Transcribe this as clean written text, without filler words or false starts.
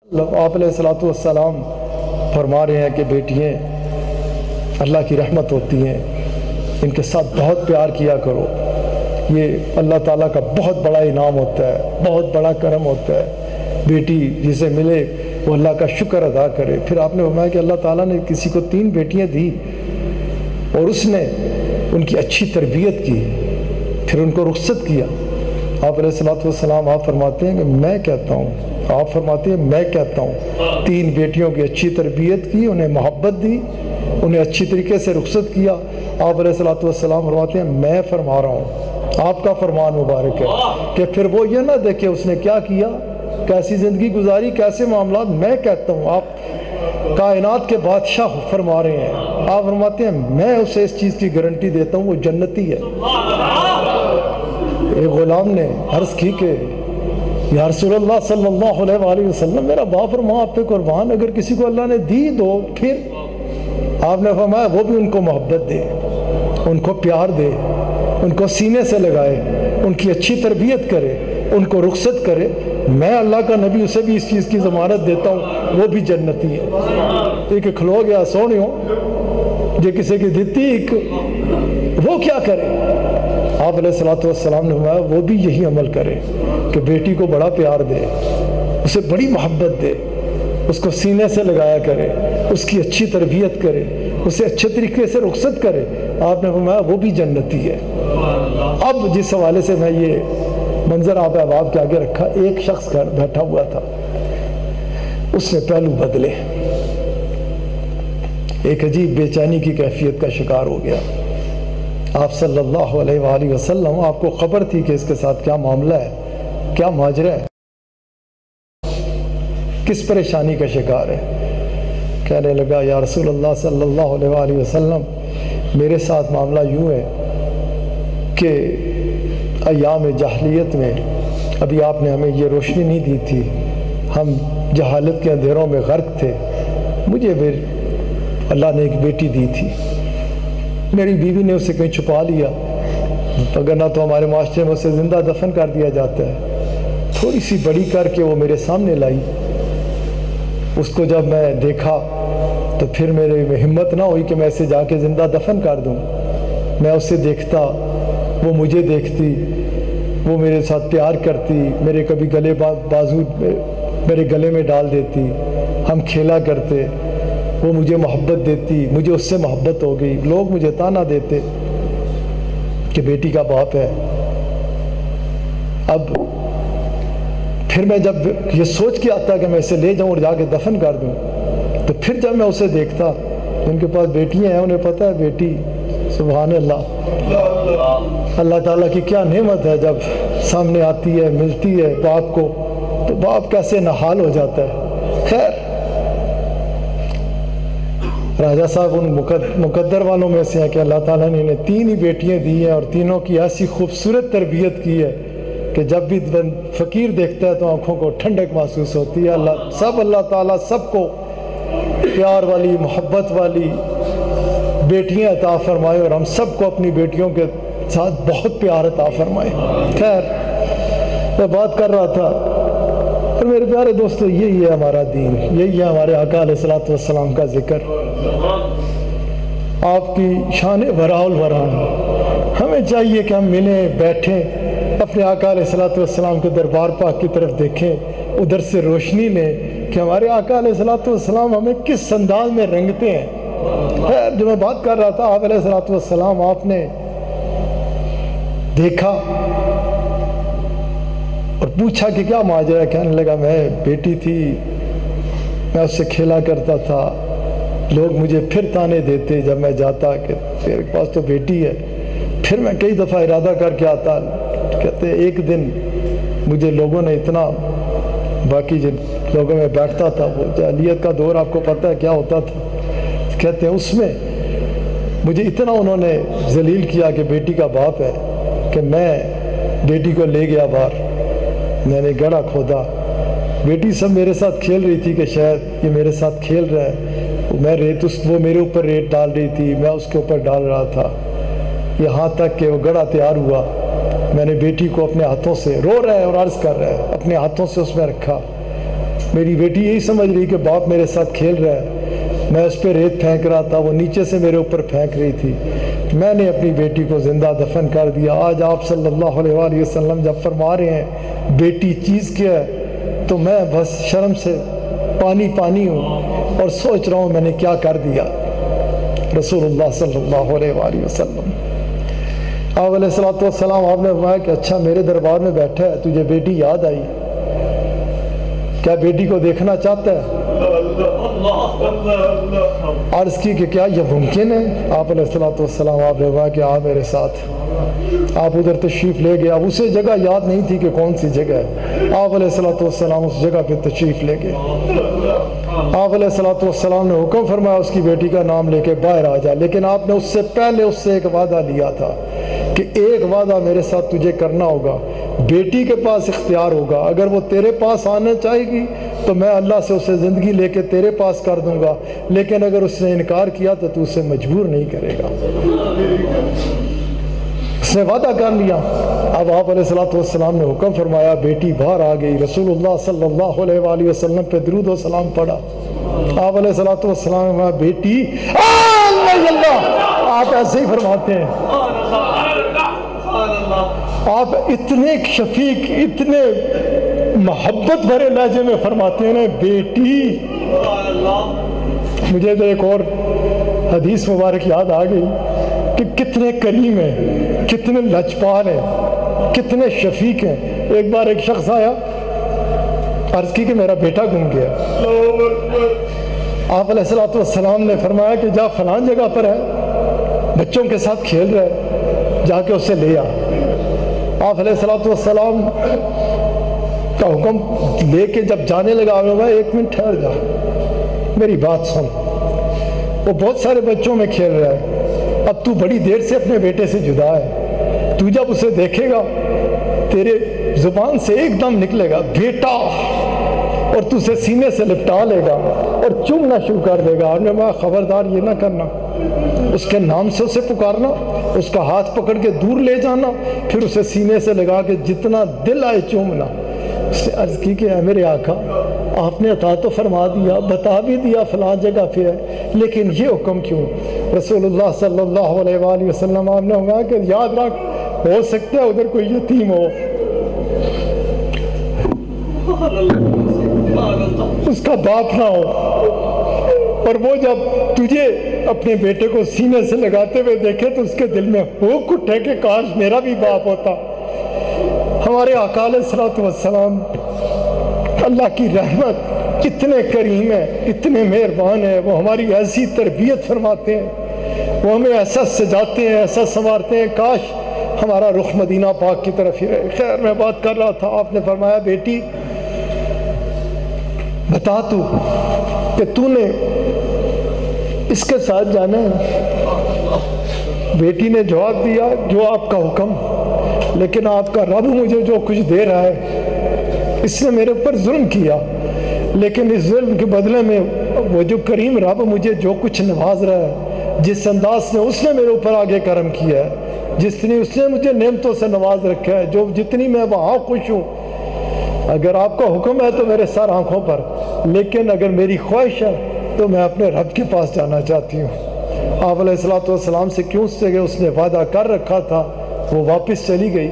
آپ علیہ الصلوۃ والسلام فرما رہے ہیں کہ بیٹیاں اللہ کی رحمت ہوتی ہیں، ان کے ساتھ بہت پیار کیا کرو، یہ اللہ تعالیٰ کا بہت بڑا انعام ہوتا ہے، بہت بڑا کرم ہوتا ہے۔ بیٹی جسے ملے وہ اللہ کا شکر ادا کرے۔ پھر آپ نے فرمایا کہ اللہ تعالیٰ نے کسی کو 3 بیٹیاں دی اور اس نے ان کی اچھی تربیت کی، پھر ان کو رخصت کیا۔ آپ علیہ الصلوۃ والسلام آپ فرماتے ہیں کہ میں کہتا ہوں، آپ فرماتے ہیں میں کہتا ہوں 3 بیٹیوں کی اچھی تربیت کی، انہیں محبت دی، انہیں اچھی طریقے سے رخصت کیا۔ آپ علیہ الصلوۃ والسلام فرماتے ہیں میں فرما رہا ہوں، آپ کا فرمان مبارک ہے کہ پھر وہ یہ نہ دیکھے اس نے کیا کیا، کیسی زندگی گزاری، کیسے معاملات۔ میں کہتا ہوں، آپ کائنات کے بادشاہ فرما رہے ہیں، آپ فرماتے ہیں میں اسے اس چیز کی گارنٹی دیتا ہوں وہ جنتی ہے۔ ایک غلام نے عرض کی کہ یا رسول اللہ صلی اللہ علیہ وآلہ وسلم، میرا باپ اور ماں آپ پہ قربان، اگر کسی کو اللہ نے دی دو پھر؟ آپ نے فرمایا وہ بھی ان کو محبت دے، ان کو پیار دے، ان کو سینے سے لگائے، ان کی اچھی تربیت کرے، ان کو رخصت کرے، میں اللہ کا نبی اسے بھی اس چیز کی ضمانت دیتا ہوں وہ بھی جنتی ہے۔ ایک کھلو گیا سونے ہو جو کسی کی دیتی ایک وہ کیا کرے؟ آپ علیہ الصلوۃ والسلام نے فرمایا وہ بھی یہی عمل کرے کہ بیٹی کو بڑا پیار دے، اسے بڑی محبت دے، اس کو سینے سے لگایا کرے، اس کی اچھی تربیت کرے، اسے اچھے طریقے سے رخصت کرے۔ آپ نے فرمایا وہ بھی جنتی ہے۔ اب جس حوالے سے میں یہ منظر آپ احباب کے آگے رکھا، ایک شخص گھر بیٹھا ہوا تھا، اس نے پہلو بدلے، ایک عجیب بے چینی کی کیفیت کا شکار ہو گیا۔ آپ صلی اللہ علیہ وآلہ وسلم، آپ کو خبر تھی کہ اس کے ساتھ کیا معاملہ ہے، کیا ماجرا ہے، کس پریشانی کا شکار ہے۔ کہنے لگا یا رسول اللہ صلی اللہ علیہ وآلہ وسلم، میرے ساتھ معاملہ یوں ہے کہ ایام جاہلیت میں ابھی آپ نے ہمیں یہ روشنی نہیں دی تھی، ہم جہالت کے اندھیروں میں غرق تھے، مجھے بھی اللہ نے ایک بیٹی دی تھی، میری بیوی نے اسے کہیں چھپا لیا، اگر نہ تو ہمارے معاشرے میں اسے زندہ دفن کر دیا جاتا ہے، تھوڑی سی بڑی کر کے وہ میرے سامنے لائی۔ اس کو جب میں دیکھا تو پھر میرے میں ہمت نہ ہوئی کہ میں اسے جا کے زندہ دفن کر دوں۔ میں اسے دیکھتا، وہ مجھے دیکھتی، وہ میرے ساتھ پیار کرتی، میرے کبھی گلے بازو میرے گلے میں ڈال دیتی، ہم کھیلا کرتے، وہ مجھے محبت دیتی، مجھے اس سے محبت ہو گئی۔ لوگ مجھے تانا دیتے کہ بیٹی کا باپ ہے۔ اب پھر میں جب یہ سوچ کے آتا کہ میں اسے لے جاؤں اور جا کے دفن کر دوں، تو پھر جب میں اسے دیکھتا، ان کے پاس بیٹیاں ہیں، انہیں پتہ ہے بیٹی، سبحان اللہ، اللہ تعالیٰ کی کیا نعمت ہے، جب سامنے آتی ہے، ملتی ہے باپ کو، تو باپ کیسے نحال ہو جاتا ہے۔ خیر، راجہ صاحب ان مقدر والوں میں سے ہیں کہ اللہ تعالیٰ نے انہیں 3 ہی بیٹیاں دی ہیں اور تینوں کی ایسی خوبصورت تربیت کی ہے کہ جب بھی فقیر دیکھتا ہے تو آنکھوں کو ٹھنڈک محسوس ہوتی ہے۔ اللہ تعالیٰ سب کو پیار والی، محبت والی بیٹیاں عطا فرمائے اور ہم سب کو اپنی بیٹیوں کے ساتھ بہت پیار عطا فرمائے۔ خیر، میں بات کر رہا تھا، اور میرے پیارے دوستو، یہی ہے ہمارا دین، یہی ہے ہمارے آقا علیہ الصلوۃ والسلام کا ذکر، آپ کی شان وراء الوران۔ ہمیں چاہیے کہ ہم ملیں، بیٹھیں، اپنے آقا علیہ الصلوۃ والسلام کے دربار پاک کی طرف دیکھیں، ادھر سے روشنی لیں کہ ہمارے آقا علیہ الصلوۃ والسلام ہمیں کس انداز میں رنگتے ہیں۔ جو میں بات کر رہا تھا، آپ علیہ الصلوۃ والسلام، آپ نے دیکھا اور پوچھا کہ کیا ماجرا ہے؟ کہنے لگا میں بیٹی تھی، میں اس سے کھیلا کرتا تھا، لوگ مجھے پھر تانے دیتے جب میں جاتا کہ تیرے پاس تو بیٹی ہے۔ پھر میں کئی دفعہ ارادہ کر کے آتا، کہتے ایک دن مجھے لوگوں نے اتنا، باقی جن لوگوں میں بیٹھتا تھا، وہ جاہلیت کا دور آپ کو پتہ ہے کیا ہوتا تھا، کہتے ہیں اس میں مجھے اتنا انہوں نے ذلیل کیا کہ بیٹی کا باپ ہے کہ میں بیٹی کو لے گیا باہر، میں نے گڑھا کھودا، بیٹی سب میرے ساتھ کھیل رہی تھی کہ شاید یہ میرے ساتھ کھیل رہا ہے، میں ریت وہ میرے اوپر ریت ڈال رہی تھی، میں اس کے اوپر ڈال رہا تھا، یہاں تک کہ وہ گڑھا تیار ہوا، میں نے بیٹی کو اپنے ہاتھوں سے، رو رہا ہے اور عرض کر رہا ہے، اپنے ہاتھوں سے اس میں رکھا، میری بیٹی یہی سمجھ رہی کہ باپ میرے ساتھ کھیل رہا ہے، میں اس پہ ریت پھینک رہا تھا، وہ نیچے سے میرے اوپر پھینک رہی تھی، میں نے اپنی بیٹی کو زندہ دفن کر دیا۔ آج آپ صلی اللہ علیہ وآلہ وسلم جب فرما رہے ہیں بیٹی چیز کیا ہے، تو میں بس شرم سے پانی پانی ہوں اور سوچ رہا ہوں میں نے کیا کر دیا۔ رسول اللہ صلی اللہ علیہ وآلہ وسلم آپ علیہ السلام آپ نے فرمایا کہ اچھا میرے دربار میں بیٹھا ہے، تجھے بیٹی یاد آئی، کیا بیٹی کو دیکھنا چاہتا ہے؟ عرض کی کہ کیا یہ ممکن ہے؟ آپ علیہ السلام آپ نے فرمایا کہ میرے ساتھ۔ آپ ادھر تشریف لے گئے، اب اسے جگہ یاد نہیں تھی کہ کون سی جگہ ہے، آپ علیہ السلام اس جگہ پہ تشریف لے گئے۔ آپ علیہ السلام نے حکم فرمایا اس کی بیٹی کا نام لے کے باہر آ جا، لیکن آپ نے اس سے پہلے اس سے ایک وعدہ لیا تھا کہ ایک وعدہ میرے ساتھ تجھے کرنا ہوگا، بیٹی کے پاس اختیار ہوگا، اگر وہ تیرے پاس آنا چاہے گی تو میں اللہ سے اسے زندگی لے کے تیرے پاس کر دوں گا، لیکن اگر اس نے انکار کیا تو تو اسے مجبور نہیں کرے گا۔ اس نے وعدہ کر لیا۔ اب آپ علیہ السلام نے حکم فرمایا، بیٹی باہر آ گئی، رسول اللہ صلی اللہ علیہ وآلہ وسلم پہ درود و سلام پڑھا۔ آپ علیہ السلام نے فرمایا بیٹی اللہ، آپ ایسے ہی فرماتے ہیں، آپ اتنے شفیق اتنے محبت بھرے لہجے میں فرماتے ہیں بیٹی۔ مجھے تو ایک اور حدیث مبارک یاد آ گئی کہ کتنے کریم ہیں، کتنے لجپال ہیں، کتنے شفیق ہیں۔ ایک بار ایک شخص آیا، عرض کی کہ میرا بیٹا گم گیا۔ آپ علیہ السلام نے فرمایا کہ جا فلان جگہ پر ہے، بچوں کے ساتھ کھیل رہا ہے، جا کے اسے لے آ۔ آپ علیہ السلام کا حکم لے کے جب جانے لگا، ایک منٹ ٹھہر جا، میری بات سن، وہ بہت سارے بچوں میں کھیل رہا ہے، اب تو بڑی دیر سے اپنے بیٹے سے جدا ہے، تو جب اسے دیکھے گا تیرے زبان سے ایک دم نکلے گا بیٹا، اور تو اسے سینے سے لپٹا لے گا اور چومنا شروع کر دے گا۔ اور میں خبردار یہ نہ کرنا، اس کے نام سے اسے پکارنا، اس کا ہاتھ پکڑ کے دور لے جانا، پھر اسے سینے سے لگا کے جتنا دل آئے چومنا۔ اس نے عرض کی کہ اے میرے آقا، آپ نے عطا تو فرما دیا، بتا بھی دیا فلاں جگہ پہ ہے، لیکن یہ حکم کیوں؟ رسول اللہ صلی اللہ علیہ وآلہ وسلم آپ نے کہا کہ یاد رکھ، ہو سکتا ہے ادھر کوئی یتیم ہو، اس کا باپ نہ ہو، اور وہ جب تجھے اپنے بیٹے کو سینے سے لگاتے ہوئے دیکھے تو اس کے دل میں ہوک اٹھے کہ کاش میرا بھی باپ ہوتا۔ ہمارے آقا علیہ الصلوۃ والسلام اللہ کی رحمت، اتنے کریم ہیں، اتنے مہربان ہیں، وہ ہماری ایسی تربیت فرماتے ہیں، وہ ہمیں ایسا سجاتے ہیں، ایسا سنوارتے ہیں، کاش ہمارا رخ مدینہ پاک کی طرف ہی رہے۔ خیر میں بات کر رہا تھا، آپ نے فرمایا بیٹی بتا تو کہ تو نے اس کے ساتھ جانا ہے؟ بیٹی نے جواب دیا جو آپ کا حکم، لیکن آپ کا رب مجھے جو کچھ دے رہا ہے، اس نے میرے اوپر ظلم کیا، لیکن اس ظلم کے بدلے میں وہ جو کریم رب مجھے جو کچھ نواز رہا ہے، جس انداز سے اس نے میرے اوپر آگے کرم کیا ہے، جس نے اس نے مجھے نعمتوں سے نواز رکھا ہے، جو جتنی میں وہاں خوش ہوں، اگر آپ کا حکم ہے تو میرے سر آنکھوں پر، لیکن اگر میری خواہش ہے تو میں اپنے رب کے پاس جانا چاہتی ہوں۔ آپ علیہ السلام سے کیوں اس جگہ اس نے وعدہ کر رکھا تھا وہ واپس چلی گئی،